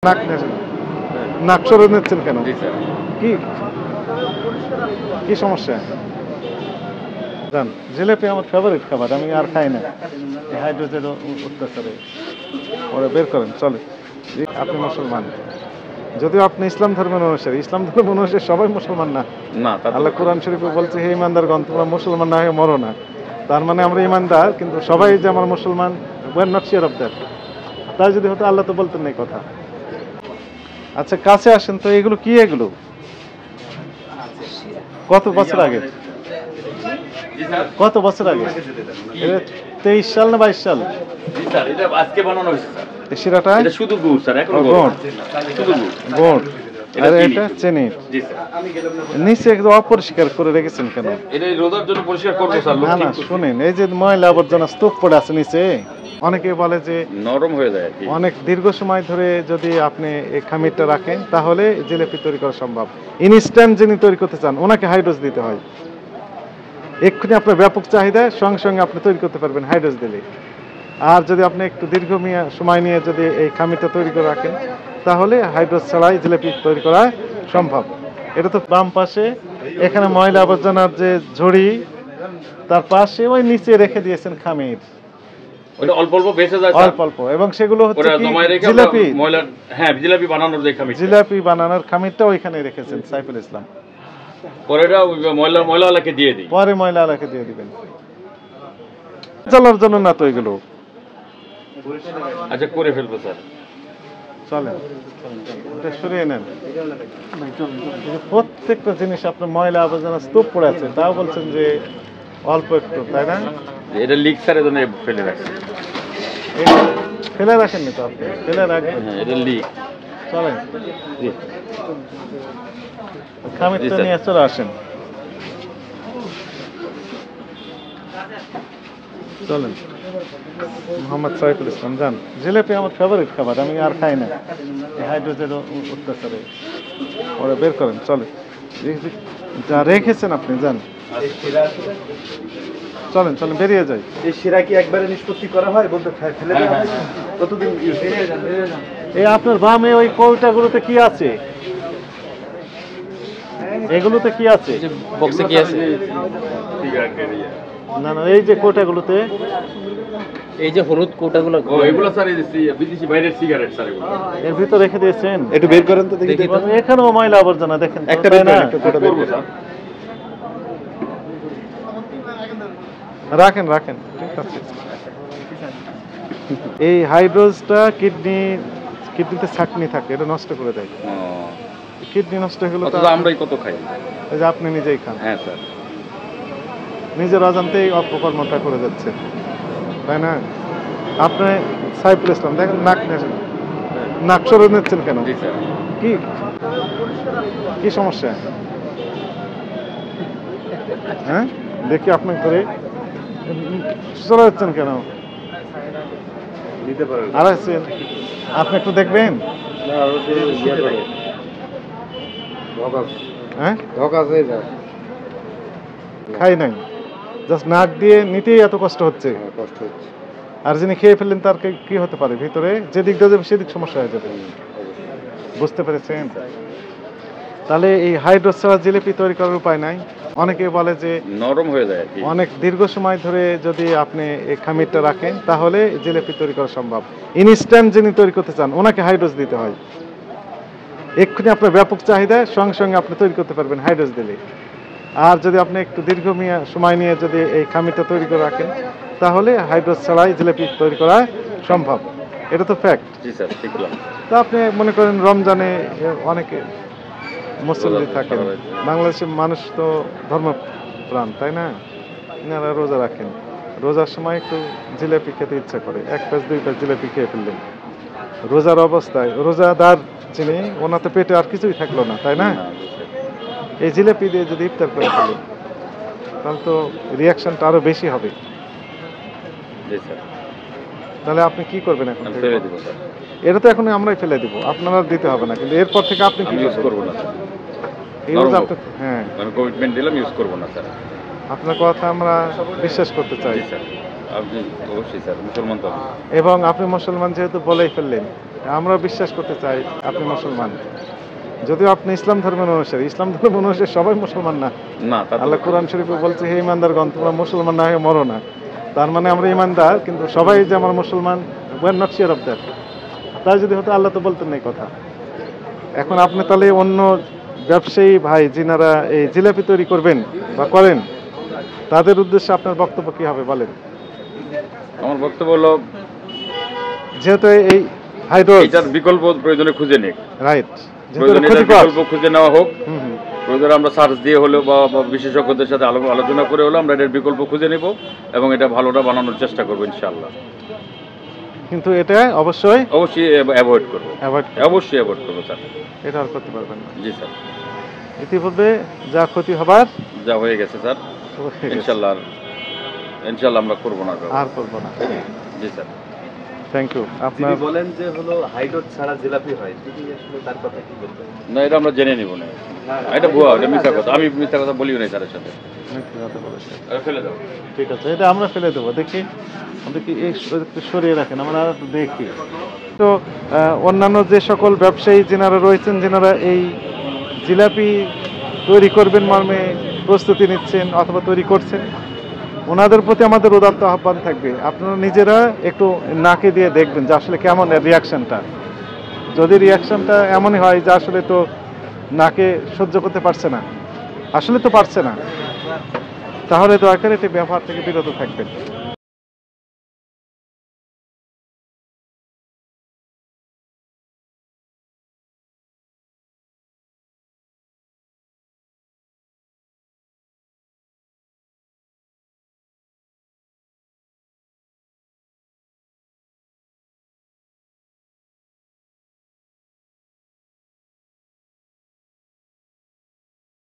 নাক নেছেন, নাক সরে নিচ্ছেন কেন? কি কি সমস্যা? জান, জিলেপি আমার ফেভারিট খাবার, আমি আর খাই না। এই হাইড্রোজেন অত্যাচারে ওরা বের করেন চলে। আপনি মুসলমান, যদিও আপনি ইসলাম ধর্মের অনুসারী, ইসলাম ধর্মের অনুসারী সবাই মুসলমান না। আল্লাহ কোরআন শরীফে বলছে, হে ইমানদারগণ, তোমরা মুসলমান না হয়ে মরো না। তার মানে আমরা ইমানদার, কিন্তু সবাই যে আমরা মুসলমান, we are not sure of that. তাই যদি হতো আল্লাহ তো বলতেন না এই কথা। আচ্ছা কাছে আসেন তো, এগুলো কি? এগুলো কত বছর আগে? কত বছর আগে? 23 সাল না 22 সাল? আজকে বানানো হয়েছে স্যার। শিরাটা এটা শুধু গুড় স্যার, এখনো গুড়, শুধু গুড়। গুড়। আর এটা চিনি। জি স্যার। নিচে একদম অপরিষ্কার করে রেখেছেন কেন? এটা রোদার জন্য পরিষ্কার করব স্যার। না না শুনেন, এই যে ময়লা আবর্জনা স্তূপ পড়ে আছে নিচে, অনেকে বলে যে নরম হয়ে যায়। অনেক দীর্ঘ সময় ধরে যদি আপনি এই খামিরটা রাখেন তাহলে জিলেপি তৈরি করা সম্ভব। ইনস্ট্যান্ট যিনি তৈরি করতে চান ওনাকে হাইড্রোজ দিতে হয়। এক্ষুনি আপনার ব্যাপক চাহিদা, সঙ্গে সঙ্গে আপনি তৈরি করতে পারবেন হাইড্রোজ দিলে। আর যদি আপনি একটু দীর্ঘ সময় নিয়ে যদি এই খামিরটা তৈরি করে রাখেন তাহলে হাইড্রোজ ছাড়াই জিলেপি তৈরি করা সম্ভব। এটা তো বাম পাশে, এখানে ময়লা আবর্জনার যে ঝুড়ি, তার পাশে ওই নিচে রেখে দিয়েছেন খামির। ওটা অল্প অল্প বেঁচে যায় অল্প অল্প, এবং সেগুলো হচ্ছে জিলাপি। হ্যাঁ, জিলাপি বানানোর যে খামির, জিলাপি বানানোর খামিরটা ওইখানে রেখেছেন সাইফুল ইসলাম। পরে এটা ময়লাওয়ালাকে দিয়ে দিই। পরে ময়লাওয়ালাকে দিয়ে দিবেন, জ্বালার জন্য না তো এগুলো। আচ্ছা করে ফেলবো স্যার। চলেন এটা সরিয়ে নেন। প্রত্যেকটা জিনিস আপনার ময়লা আবর্জনা স্তূপ পড়ে আছে, তাও বলছেন যে অল্প একটু, তাই না? এটা লিক স্যার, এজন্য ফেলে রাখছি। ফেলে রাখেননি তো আপনি? ফেলে রাখবেন। হ্যাঁ, এটা লিক। চলেন জি, খামিরটা নিয়ে চলে আসেন। চলেন, মোহাম্মদ সাইফুল ইসলাম যান। জিলেপি আমার ফেভারিট খাবার, আমি আর খাই না। এই হাইড্রোজেন অত্যাচারে ওরা বের করেন চলে। যা রেখেছেন আপনি যান, চলেন চলেন বেরিয়ে যাই। এই শিরা কি একবারে নিষ্পত্তি করা হয় বলতে ফেলে দেওয়া হয়? কতদিন এই আপনার বামে ওই কৌটাগুলোতে কি আছে? এগুলোতে কি আছে? বক্সে কি আছে? না না, এই যে কোটাগুলোতে, এই যে হলুদ কোটাগুলো, এগুলো স্যার বিদেশি বাইরের সিগারেট স্যার, এগুলো এর ভিতরে রেখে দিয়েছেন। একটু বের করেন তো দেখি। এখানেও ময়লা আবর্জনা দেখেন, একটা বের করেন, একটা কোটা বের করেন। রাখেন রাখেন, ঠিক আছে। এই হাইড্রোজটা কিডনিতে ছাকনি থাকে, এটা নষ্ট করে দেয়। কিডনি নষ্ট হয়ে গেল তো আমরাই কত খাই। এই যে আপনি নিজেই খান। হ্যাঁ স্যার, নিজের অজান্তেই অপকর্মটা করে যাচ্ছে, তাই না? আপনি সাইফুল ইসলাম দেখেন, নাক নেছেন, নাক সরে নিচ্ছেন কেন? জি স্যার। কি কি সমস্যা? হ্যাঁ দেখি আপনি করে চলে যাচ্ছেন কেন? দিতে পারেন। আর আছেন আপনি, একটু দেখবেন। হ্যাঁ খাই নাই, জাস্ট নাক দিয়ে নিতেই এত কষ্ট হচ্ছে। কষ্ট হচ্ছে। আর যিনি খেয়ে ফেললেন তার কি হতে পারে? ভিতরে যে দিক দিয়ে যাবে সেদিক সমস্যা হয়ে যাবে, বুঝতে পেরেছেন? তাহলে এই হাইড্রোজ ছাড়া জিলিপি তৈরি করার উপায় নাই। অনেকে বলে যে নরম হয়ে যায়। অনেক দীর্ঘ সময় ধরে যদি আপনি এই খামিরটা রাখেন তাহলে জিলিপি তৈরি করা সম্ভব। ইনস্ট্যান্ট যিনি তৈরি করতে চান ওনাকে হাইড্রোজ দিতে হয়। এক্ষুনি আপনার ব্যাপক চাহিদা, সঙ্গে সঙ্গে আপনি তৈরি করতে পারবেন হাইড্রোজ দিলে। আর যদি আপনি একটু দীর্ঘ সময় নিয়ে যদি এই খামিরটা তৈরি করে রাখেন তাহলে হাইড্রোজ ছাড়াই জিলিপি তৈরি করা সম্ভব। এটা তো ফ্যাক্ট। জি স্যার, ঠিক বললাম। তা আপনি মনে করেন রমজানে অনেকে মুসল্লি থাকেন, বাংলাদেশের মানুষ তো ধর্মপ্রাণ, তাই না? এনারা রোজা রাখেন, রোজার সময় একটু জিলেপি খেতে ইচ্ছা করে, এক প্যাচ দুই প্যাচ জিলেপি খেয়ে ফেললেন রোজার অবস্থায়। রোজাদার যিনি, ওনার তো পেটে আর কিছুই থাকলো না, তাই না? এই জিলেপি দিয়ে যদি ইফতার করে ফেলেন তাহলে তো রিয়াকশনটা আরো বেশি হবে। জি স্যার। তাহলে আপনি কি করবেন এখন? ফেলে দিব স্যার। এটা তো এখন আমরাই ফেলে দিব, আপনারা দিতে হবে না, কিন্তু এরপর থেকে আপনি কি ইউজ করব না স্যার। হ্যাঁ, আমি কমিটমেন্ট দিলাম, ইউজ করব না স্যার। আপনার কথা আমরা বিশ্বাস করতে চাই। জি স্যার, আপনি অবশ্যই স্যার মুসলমান তো। এবং আপনি মুসলমান যেহেতু বলেই ফেললেন, আমরা বিশ্বাস করতে চাই আপনি মুসলমান, যদিও আপনি ইসলাম ধর্মের অনুসারী। ইসলাম ধর্মের অনুসারী সবাই মুসলমান না। না তা তো আল্লাহ কোরআন শরীফে বলছে, হে ইমানদারগণ, তোমরা মুসলমান না হয়ে মরো না। তার মানে আমরা ইমানদার, কিন্তু সবাই যে আমরা মুসলমান, were not sure of that. তাই যদি হতো আল্লাহ তো বলতেন না এই কথা। এখন আপনি তাহলে অন্য ব্যবসায়ী ভাই যিনারা এই জিলাপি তৈরি করবেন বা করেন, তাদের উদ্দেশ্যে আপনার বক্তব্য কি হবে বলেন? আমার বক্তব্য হলো যেহেতু এই হাইড্রোজ এটার বিকল্প প্রয়োজনে খুঁজে নিক, রাইট, প্রয়োজনে এটার বিকল্প খুঁজে নেওয়া হোক। হুম হুম। প্রয়োজনে আমরা সার্চ দিয়ে হলেও বা বিশেষজ্ঞদের সাথে আলোচনা করে হলেও আমরা এটার বিকল্প খুঁজে নেব এবং এটা ভালোটা বানানোর চেষ্টা করবো ইনশাআল্লাহ। কিন্তু এটা অবশ্যই অবশ্যই অ্যাভয়েড করবো, অ্যাভয়েড, অবশ্যই অ্যাভয়েড করবো স্যার। এটা আর করতে পারবেন না। জি স্যার, ইতিপূর্বে যা ক্ষতি হবার যা হয়ে গেছে স্যার, ইনশাআল্লাহ ইনশাআল্লাহ আমরা করবো না, আর করবো না। জি স্যার। Thank you. আপনার তিনি বলেন যে হলো হাইড্রোজ ছাড়া জিলাপি হয়, তিনি আসলে তার কথা কি বলবেন? না, এটা আমরা জেনে নিব না, এটা ভুয়া, এটা মিথ্যা কথা। আমি মিথ্যা কথা বলিও নাই স্যারের সাথে। মিথ্যে কথা বলেছেন। এটা ফেলে দাও। ঠিক আছে, এটা আমরা ফেলে দেবো। দেখি, আপনি কি একটু সরিয়ে রাখেন, আমরা আর একটু দেখি। তো অন্যান্য যে সকল ব্যবসায়ী যেনারা রয়েছেন, যেনারা এই জিলাপি তৈরি করবেন মর্মে প্রস্তুতি নিচ্ছেন অথবা তৈরি করছেন, ওনাদের প্রতি আমাদের উদাত্ত আহ্বান থাকবে, আপনারা নিজেরা একটু নাকে দিয়ে দেখবেন যে আসলে কেমন এর রিয়াকশনটা। যদি রিয়াকশনটা এমনই হয় যে আসলে তো নাকে সহ্য করতে পারছে না, আসলে তো পারছে না, তাহলে দয়া করে এটি ব্যবহার থেকে বিরত থাকবেন।